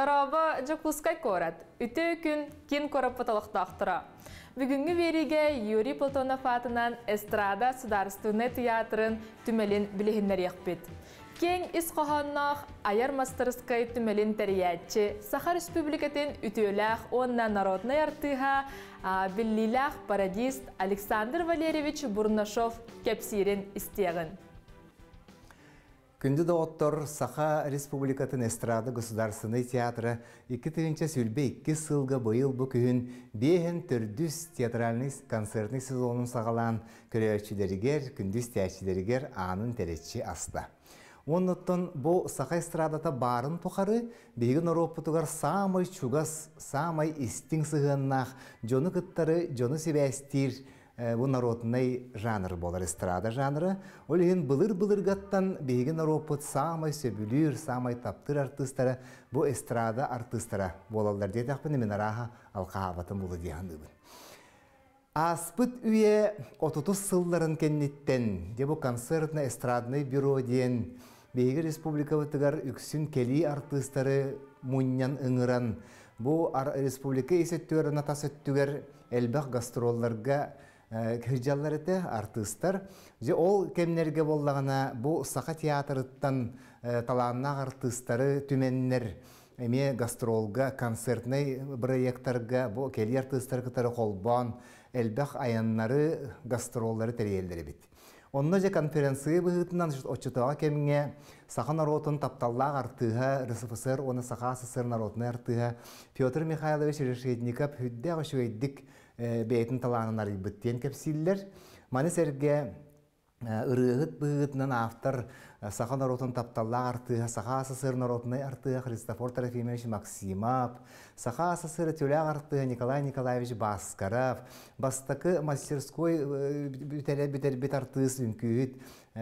Дараба жакускай корат. Үтө күн кен кораппаталықтақтыра. Бүгінгі береге Юрий Платонов атынан Эстрада Сударственный театрын түмелін білігінлер еқпет. Кен ис қоғаннақ Аяр Мастерскай түмелін тәриятчы Саха Республикатын үтөләқ онна народный артыға біллиләқ пародист Александр Валерьевич Бурнашов кепсирин истегін. Күнді доғыттор Саха Республикатын Эстрада Государственный театры 2-тігінші сүлбе 2 сылға бұйыл бұ күйін бейін түрдүс театральный концертный сезонын сағалан көрәчілерігер, күндіз тәчілерігер анын тәретші асты. Оннаттан бұл Саха Эстрадата барын тұқары бейгін оропытығар самай чугас, самай истің сығыннақ, жоны күттары, жоны себәстір, bu народный жанр болар, эстрада жанры. Олеген былыр-былыргаттан бейген аропыт самай сөбілір, самай таптыр артыстары, bu эстрада артыстары болалар дейді ақпын емен араға алқағабатын болы дейхандығын. Аспыт үйе 30 сылларын кеннеттен, де bu концертный эстрадный бюро дейін, бейгі республика бұтығар үксін кели артыстары мұньян ұңыран, bu республика есеттігер, натасеттігер әлбәқ гастролларға кіржалар еті артыстар. Ол кемнерге боллағына бұл Саха театрыттан таланнақ артыстары түменнер әме гастролға, концертный проекттарға, бұл кели артыстар кітары қолбан, әлбәқ аяннары гастроллары тәрелдері бет. Онна же конференция бұғытынан отчытыға кеміңе Саха народын тапталлақ артыға, РСФСР, оны Саха СССР народны артыға, Петр Михайлович Решетников хүдді ғашуайдік бәйтін таланын арыбыттен кәпсілдер. Маны сәрге ұрығыт бұғытынан автор Саха народын тапталлақ артыға, Саха СССР народны артыға Христофор Трофимович Максимов, Саха СССР тюляғ артыға Николай Николаевич Баскаров, бастакы мастерской бітер артыс үнкүйіт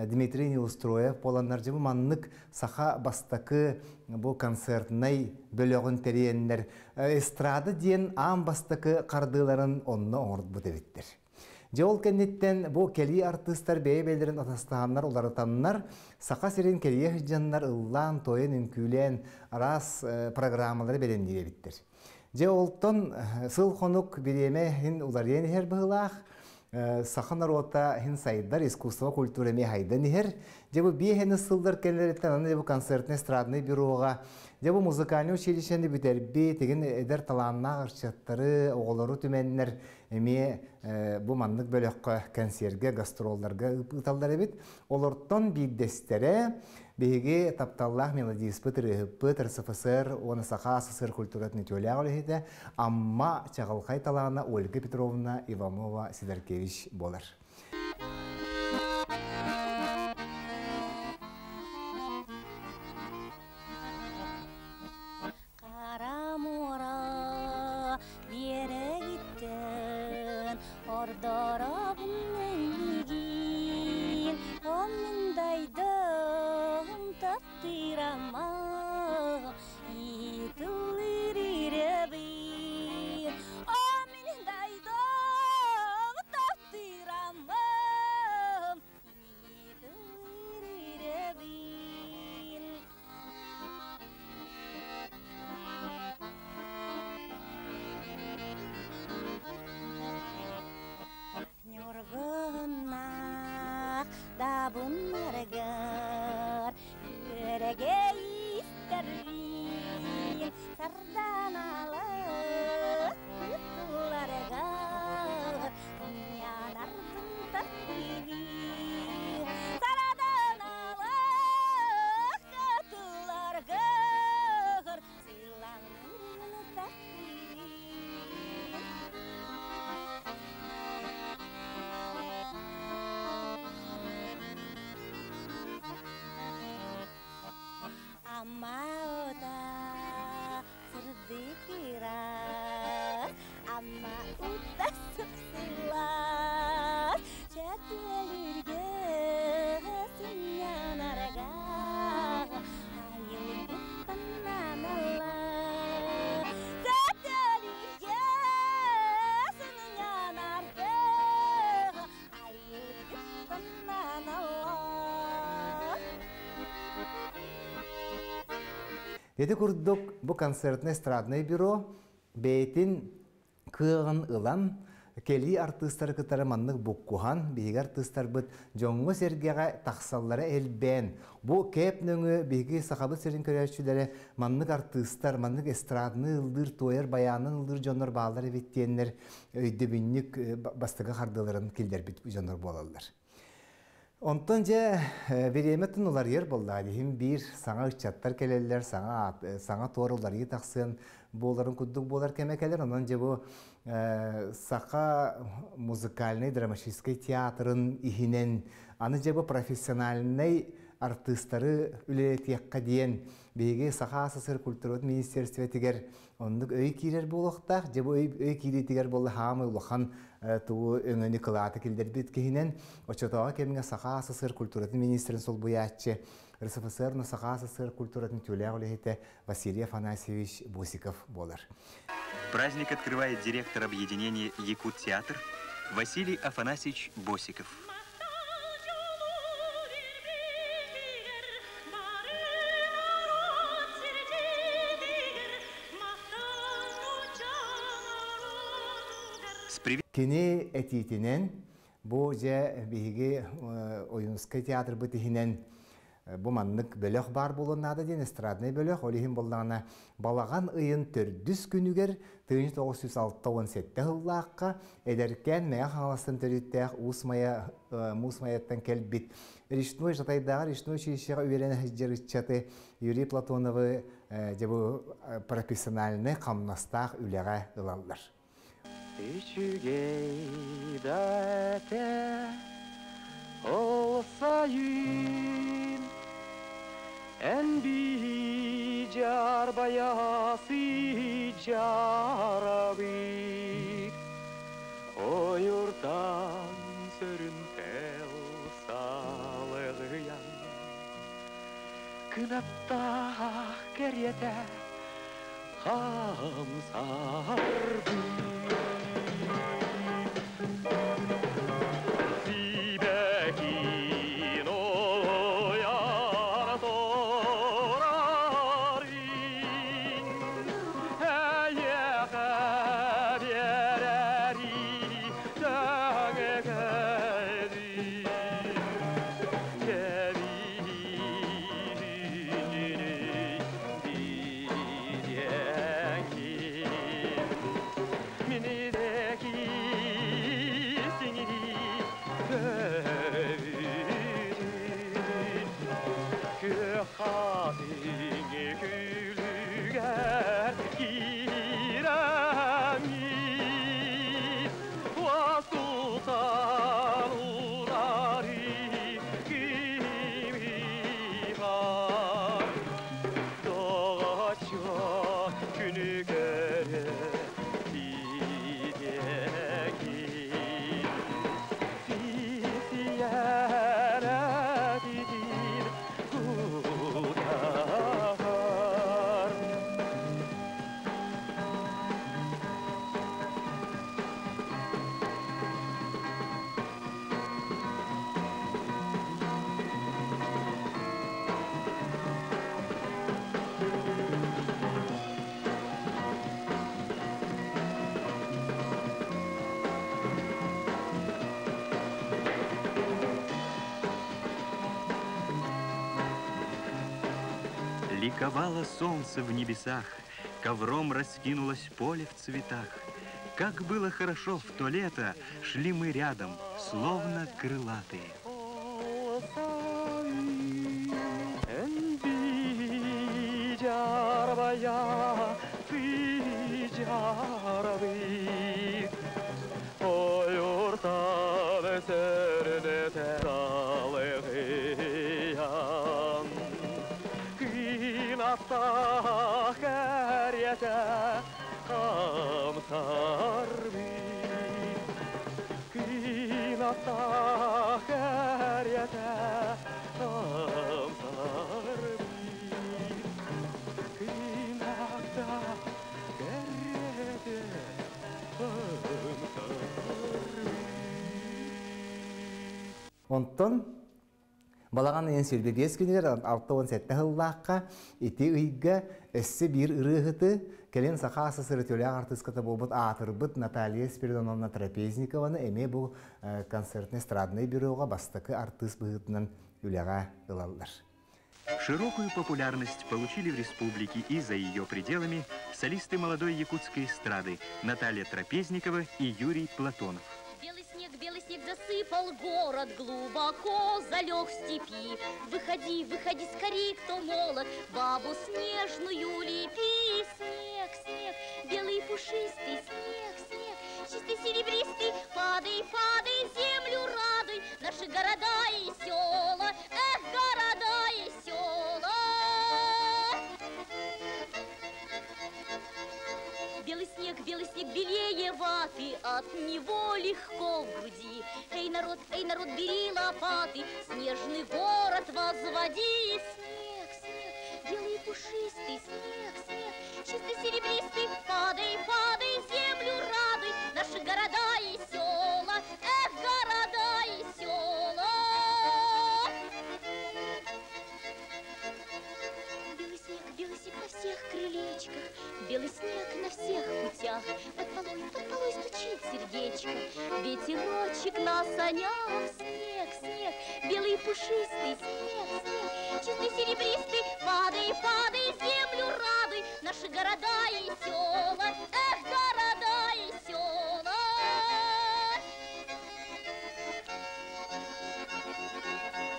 Дмитрий Неустроев, поланнар жібі маннық Саха бастакы бұл концертнай бөліғін тәрейенлер. Эстрада дейін ам бастакы қардыларын онны оңырд бұд әветтер. Жол кәнеттен бұл кәли артыстар бәйбелерін атастағанлар, олары танынар, Саха серен кәлие хыджанлар ұллан, тойын, үнкүлен, арас программалары бәлендері біттер. Жолтон сыл қонук береме хин уларен хер бұғылақ, Саха народа хин сайдар, искусство, культура ме хайдан хер. Жабы бейхені сылдар кәлереттен, аны бұл концертный эстрадный бюроға, жабы музыкальный училищенді бүтербе, теген әдер таланна ғырчаттары, оғылары түменнер, әме бұл манлық бөліққа концертге, гастролларға ұпыталдар әбет. Олырттан бейдестері, бейге тапталлах мелодиис пытыр, РСФСР, оны Саха СССР культуратны төләғ олығыды, амма чағылқай талағына Ольга Петровна Иванова Сидоркевич болар. Еді күрдік бұл концертный эстрадный бюро бейтін кығын ылан кели артыстар кытары маннык буккухан биги артыстар быт жоңго сергега таксаллары элбен бу кеп нөңө биги сахабыт серин көрөчүлөрү маннык артыстар маннык эстрадны ылдыр тоер баянын ылдыр жонор баалар биттенер өйдөбүннүк бастыга кардыларын килдер бит жонор болалар. Онтон же береметін олар ер болды. Bir саңа үтчаттар келелер, саңа торылары тақсын боларын күддік болар кемекелер. Онан же бұл сақа музыкальный драматический театрын ихинен, аны же бұл профессиональный артыстары үлетекқа дейін беге сақа асысыр культурат министерстве тегер ондық өй кейлер болуқтақ, же бұл өй кейлер тегер болды хамы ұлыған туы өңөні кылаты келдер бит кейінен очотаға кемінге сақа асысыр культурат министрін сол бұятчы РСФСР-ны сақа асысыр культуратын тюлях үлехеті Василий Афанасьевич Босиков болар. Праздник открывает директор объединения «Якут-театр» Василий Афанасьевич Босиков. Кені әтейтінен, бұл же бейге ойынскай театр бұтығінен бұл маннық бөліқ бар болуынады ден, эстрадный бөліқ, олығын болуына балаған ұйын түрдіс күнігер 1906-17 ғыллаққа әдеркен мәя қаңаластың түріттәқ мұсмаяттан кәлбіт. Ришной жатайдағы, ришной шейшеға өйерені жәрітчаты Юрий Платоновы профессиональны қамнастақ үліға ұлалар. Üçüge date olsayın en bicar bayası carabı o yurttan sörüntel sağlayan kınatta geriyete hamsarbı Ликовало солнце в небесах, ковром раскинулось поле в цветах. Как было хорошо в то лето, шли мы рядом, словно крылатые. Онтон Балаған ең сөйлбе 5 күнігер 6-17 хыллаққа ити үйгі өссі бір ұрығыты келен сақа асысыры төлі артыската болбыт атырбыт Наталья Спиридоновна Трапезникованы әме бұл концертный эстрадный бюроға бастықы артыс бұғытынан үліға ылалдар. Широкую популярность получили в республике и за ее пределами солисты молодой якутской эстрады Наталья Трапезникова и Юрий Платонов. Белый снег засыпал город, глубоко залег в степи. Выходи, выходи скорей, кто молод, бабу снежную лепи. Снег, снег, белый пушистый, снег, снег, чистый серебристый, падай, падай, землю радуй, наши города и села, эх, города и села. Белый снег белее ваты, от него легко в груди. Эй, народ, бери лопаты, снежный город возводи. Снег, снег, белый пушистый, снег, снег, чистый серебристый, падай, падай, землю радуй, наши города и села, эх, города и села. Белый снег на всех крылечках, белый снег на всех путях, под полой стучит сердечко, ветерочек на санях. Снег, снег, белый пушистый, снег, снег, чистый серебристый, падай, падай, землю радуй, наши города и села, эх, города и села.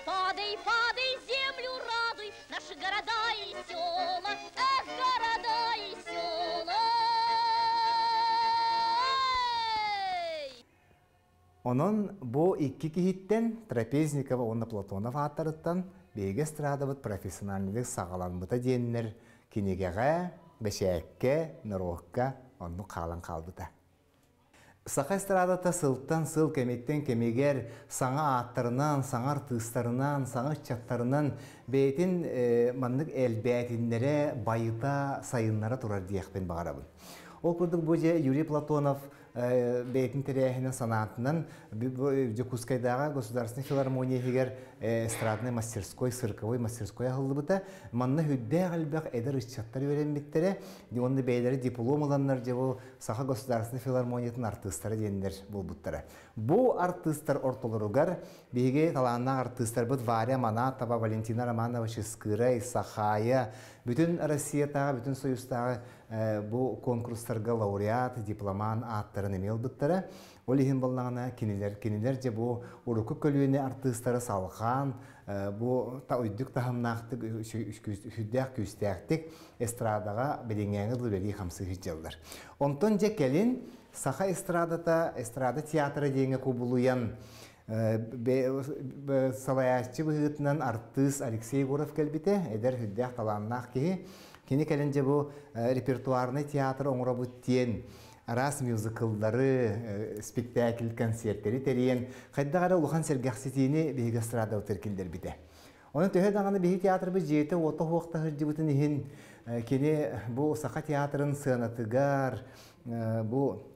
Падай, падай, землю радуй, наши города и села, эх, города и села. Onun bu iki kihitten Trapeznikova onu Platonov atırıttan beyge estradabıt profesyonellik sağlanmıta diyenler kinegege, beşekke, nırokka onu kalan kalbıta. Saqa estradata sılttan sıl kemetten kemeger sana attırınan, sana artistlarından, sana çatlarından beytin manlık elbette bayıta sayınlara turar diyek ben bağırabın. O kurduk bu Юрий Платонов бейтин теряхинен санатынан Якутскайдағы Государственный филармония егер эстрадный мастерской, цирковой мастерской ахылыбыта манны хүдде қалбақ эдер исчаттар өрембеттері, онды бейлері диплом аланнар же бұл Саха Государственный филармониятын артыстары дендер бұл бұттары. Бұл артыстар ортолыругар бейге таланна артыстар бұд Варя Манатова, Валентина Романова, Шескыра, Исахая, bütün Россиятағы, bütün Союзтағы bu konkurstарға лауреат, дипломан аттарын емел бұттары. Ол еген болнағына кенелер же бұл ұрықы көлуіне артыстары салған, бұл ұйдық тағымнақтық хүддәқ күстәқтік эстрадаға бәдеңәңі бұлбәлі қамсы хиджалдар. Онтон же келін Саха эстрада театры дейінгі көбілуян салаячы бұғытынан артыс Алексей Гуров кәлбіті, әдір хүддәқ таланнақ кейі. Кені кәлінже бұл репертуарный театр оңыра бұттен, арас мюзикалдары, спектакль, концерттері тәрейін, қайдағары ұлған сәргәқсетейіне бейгі эстрада өтіркелдер біті. Оның төһе дағаны бейгі театр бұл жеті, оты хоқта хүрді бұтын ехін, кені бұл Сақа театрын сығанатығар, бұл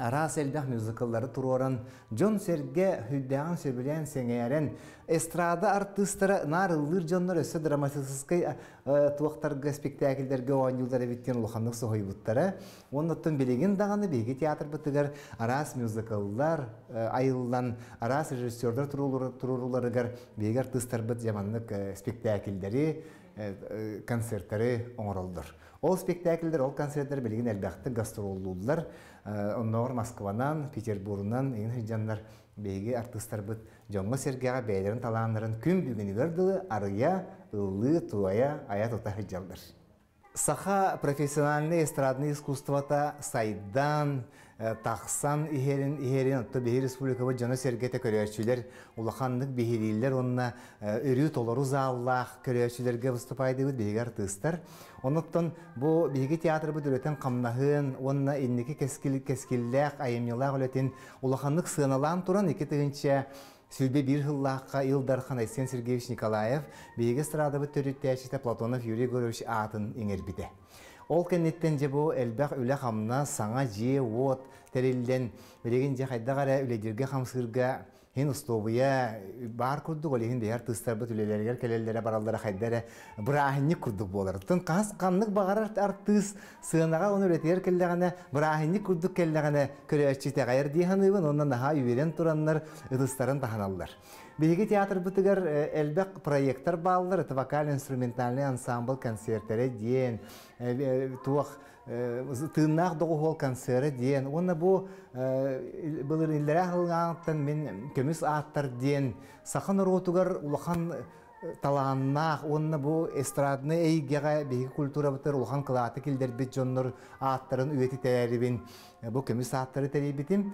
арас әлбәқ мюзикаллары тұроран, Джон Серге хүддәғын сөбілен сәңәрен, эстрада артыстары нарылыр жонлар өсі драматическай туақтарға спектакльдерге оңылдары біткен ұлғандық соғай бұттары. Оннаттың белеген дағаны бейге театр бұттығар арас мюзикаллар айылдан, арас режиссердар тұруларығар бейге артыстар бұт жаманлық спектакльдері, концерттері оңырылдыр. Ол спектакльдер, ол концерттер белеген әлбәқті гастроллулар, оннағыр Москванан, Петербургнан, ең жандар бейге артыстар бұт жоңғы сергеға бәйлерін таланларын күн бүгіні көрділі арыя, ұлы, туая, аят ота хыджалдар. Саха профессиональный эстрадный искусствота сайдан, тақсан ихерин отты бейі республикабы жоңғы сергеті көрөчілер, улақандық бейірилер, онына үрі толыру заллақ көрөчілерге выступайды бұд бейге артыстар. Оныттан бұл бейге театр бұд өлетен қамнағын, онына иннекі кескілләқ, айымнелақ өлетен улақандық сығыналан тұран, екі тігінші Сүлбе бір ғыллаққа Илдархан Айсен Сергеевич Николаев бейге эстрада бұд төреттәшіті Платонов Юрий Горович атын еңербіді. Ол кәнеттен же бұл әлбәқ өлі қамна саңа же, от, тәрелден, білеген же қайдағара өледерге қамсырға Hen ustovuya bar kurduk olihin diğer tıstarba tülelerger kelellere barallara haydere brahinni kurduk bolar. Tın kas kanlık bağarar artız sığınağa onu üretir kellegene brahinni kurduk kellegene köreççi tegayır dihanıbın ondan daha üveren turanlar ıdısların tahanallar. Bilgi tiyatr bitigar elbek proyektler bağlılar, vokal instrumentalny ansambl konsertlere diyen, tuğak tığınak doğu hol konseri diyen, ona bu bılır illere hılğanıqtan men kömüs ağıttar diyen, sakın rotugar ulağan talağanaq, ona bu estradını eygeğe bilgi kultura bitir, ulağan kılaatı kilder bit jonlar ağıtların üveti teribin, bu kömüs ağıtları teribitim.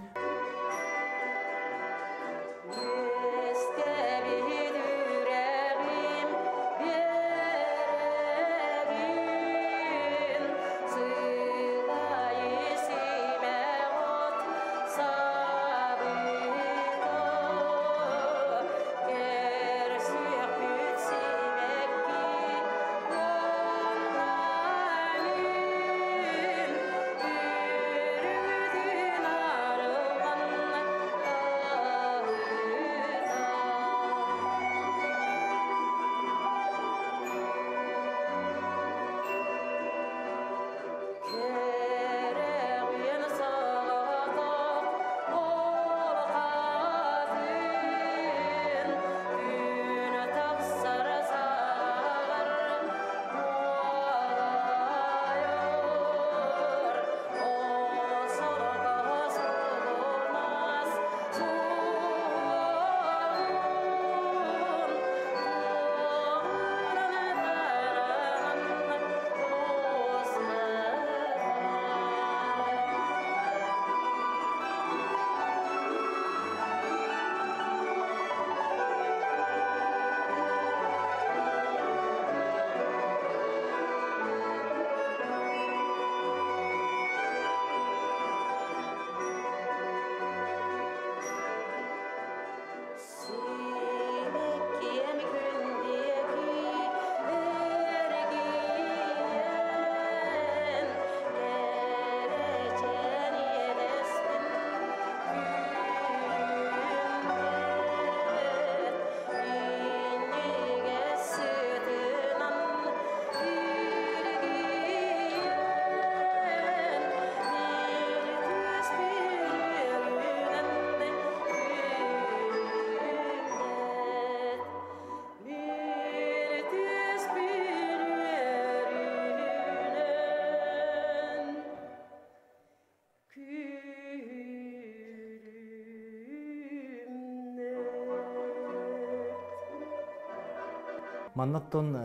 Маннаттон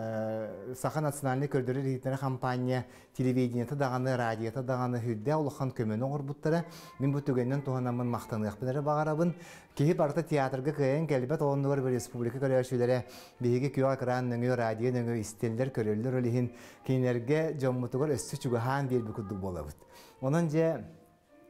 Саха национальный көрдөрү рейднер компания телевидениеті дағаны, радиеті дағаны хүдде улахан көмені оңырбуттары. Мен бұл түгеннен туғанамын мақтанық білері бағарабын. Кейіп арты театрға көйен кәлбет оғынығыр бір республика көрәшілері бейге күйі акран нөңі радио нөңі истелдер көрелер олейін кейнерге жоммутығыр өссі чүгіхан бел бүкілдік болабыд. Онын же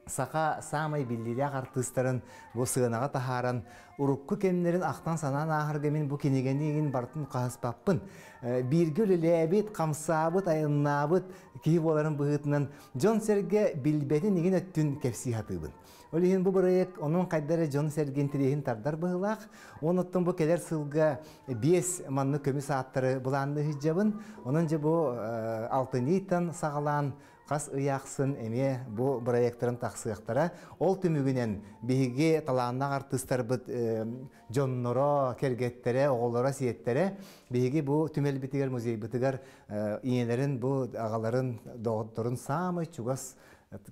Саха самай биллилях артыстарын бу сыынаға тахаран урукку кемнерин ақтан санан ахырга мен бу кенегенигин бартын каһаспаппын. Биргүл лебит камсабыт айыннабыт кии боларын быһытынан Джон Серге билбетин нигин өттүн кепсихатыбын. Олихин бу проект onun кайдары Джон Серген тирехин тардар быһылах. Оноттон бу келер сылга 5 манны көмүс аттары буланды хиджабын. Онун же бу алтынитан сагалан Қас ұяқсын әме бұл проекторын тақсығықтара. Ол түмігінен бейге таланнақ артыстар бұд жоннора, кергеттері, оғылара, сиеттері бейге бұл түмел бітігер, музей бітігер иенерін, бұл ағаларын, доғыттырын самы чугас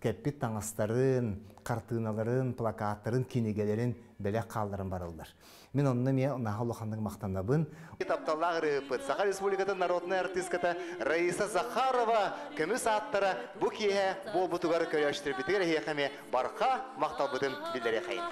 кәппет таңастарын, картыналарын, плакаттарын, кинегелерін бәлек қалдарын барылдар. Мен онны мен нағалуқандың мақтанабын. Тапталлағы рыпыт. Саха Республикатын народная артистката Раиса Захарова көміс аттара бұ кейе бұл бұтығары көріштір бітігер хейхаме барқа мақтал бұдын білдері қайын.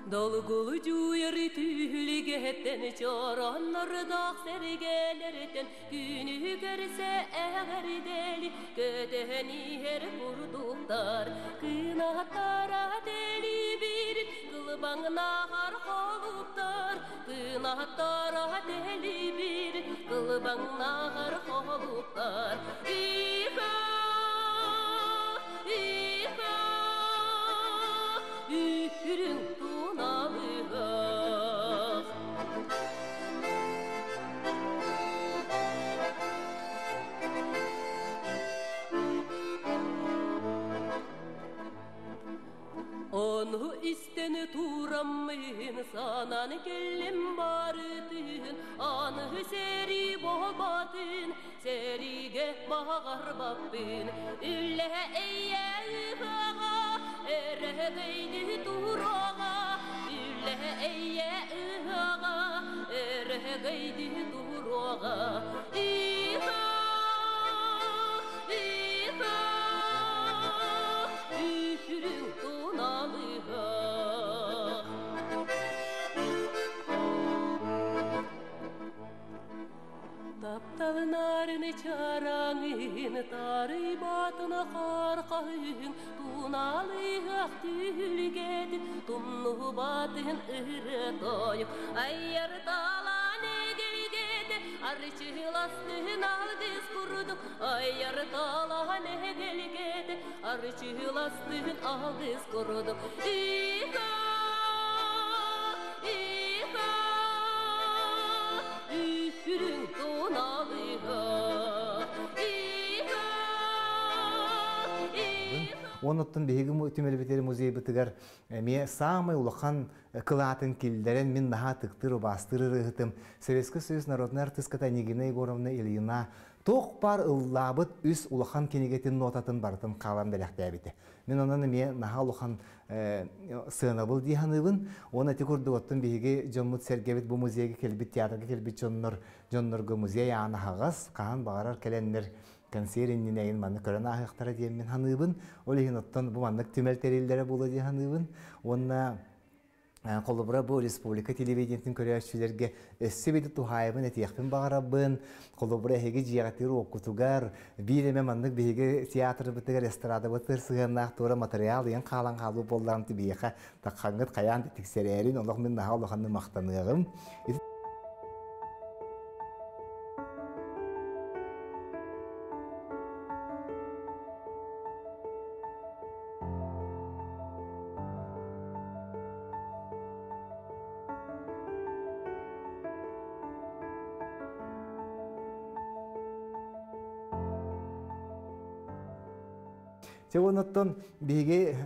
Долгую дюйры тюлиге Günetten çoranlar dağ sergelerden günü görse eğer deli gödeni her vurduklar kınatara deli bir kılbağına har koluptar kınatara deli bir kılbağına har koluptar İha İha Ührün tunalığa Onu isteni turamın sanan gelin barıdın anı seri bobatın serige bağır babbın ülle eyye ıhağa erhegeydi durağa ülle eyye ıhağa erhegeydi durağa İha İha Ührün tunalığa Taptal narını çarağın tarı batına karkağın tunalığa tülgedin tumnu batın ırı doyup ayyar talane gelgedin arçıhlastın aldız kurduk ayyar talane gelgedin arçıhlastın aldız kurduk İha İha Ührün tunalığa İha İha Онуттан биһиги түмелбетери музей бытыгар ме самый улахан кылаатын килдерен мен наха тыктыр бастырыр ыхытым. Советский Союз народная артистка Нигина Егоровна Ильина тоқ бар ыллабыт үс улахан кенегетін нотатын бартын қалам беләхтәбите. Мен онаны ме наха улахан сынабыл диханыбын, оны текурдуоттун биһиги Жоммут Сергебит бу музейге келбит, театрга келбит жоннорго музей аны хагас, каан багарар келеннер консериннин эйин манны көрөн ахыктара диэн мен ханыбын, олихин оттон бу маннык түмел терилдере болу диэн ханыбын, онна Колубра бу республика телевидениятын көрөчүлөргө өссөбеди тухайбын этияхпин багарабын, колубра хеги жиягатыр окутугар, биреме маннык биге театр битер эстрада битер сыгынак тура материал ен калан калуу боллам тибиха такаңгыт каян тиксерерин, олох мен наха олоханны мактаныгым. Сегодняттон биге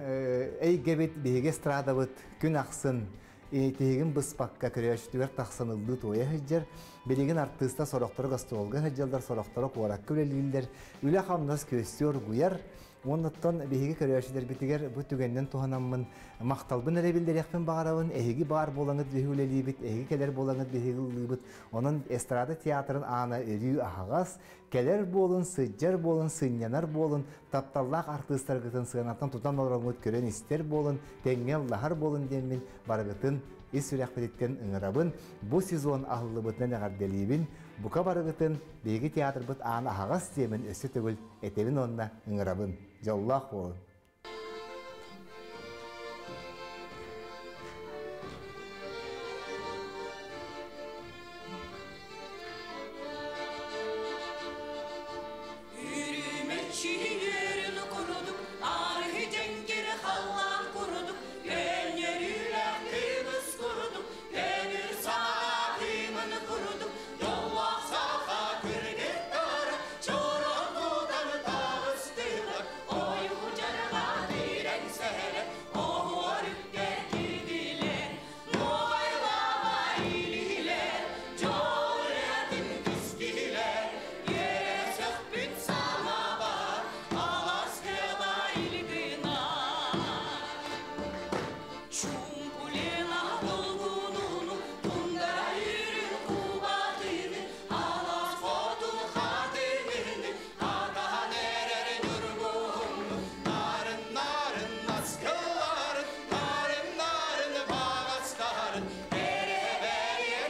эйгебит биге страдабыт күн аксын тегин быспакка көрөчтүгөр таксынылды тоя хыжжар белеген артыста сороктору гастролга хыжжалдар сороктору куарак күлелилдер үле хамнас көстөр гуяр онуттон биге көрөчтүлөр битигер бу түгенден туханаммын макталбын эле билдерекпен багарабын эги бар болаңыт бихүлелибит эги келер болаңыт бихилибит онун эстрада театрын ана өрүү агас келер болун сыжжар болун сынянар болун тапталлак артисттаргытын сыганаттан тутан олоңут көрөн истер болун теңгел лахар болун демин барыгытын ис үрәхпеттен ыңырабын бу сезон ахылыбытын әгәрделибин бука барыгытын беги театр быт ана агас темен өсө төгүл этебин онна ыңырабын жоллах болун. Oy,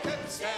köpse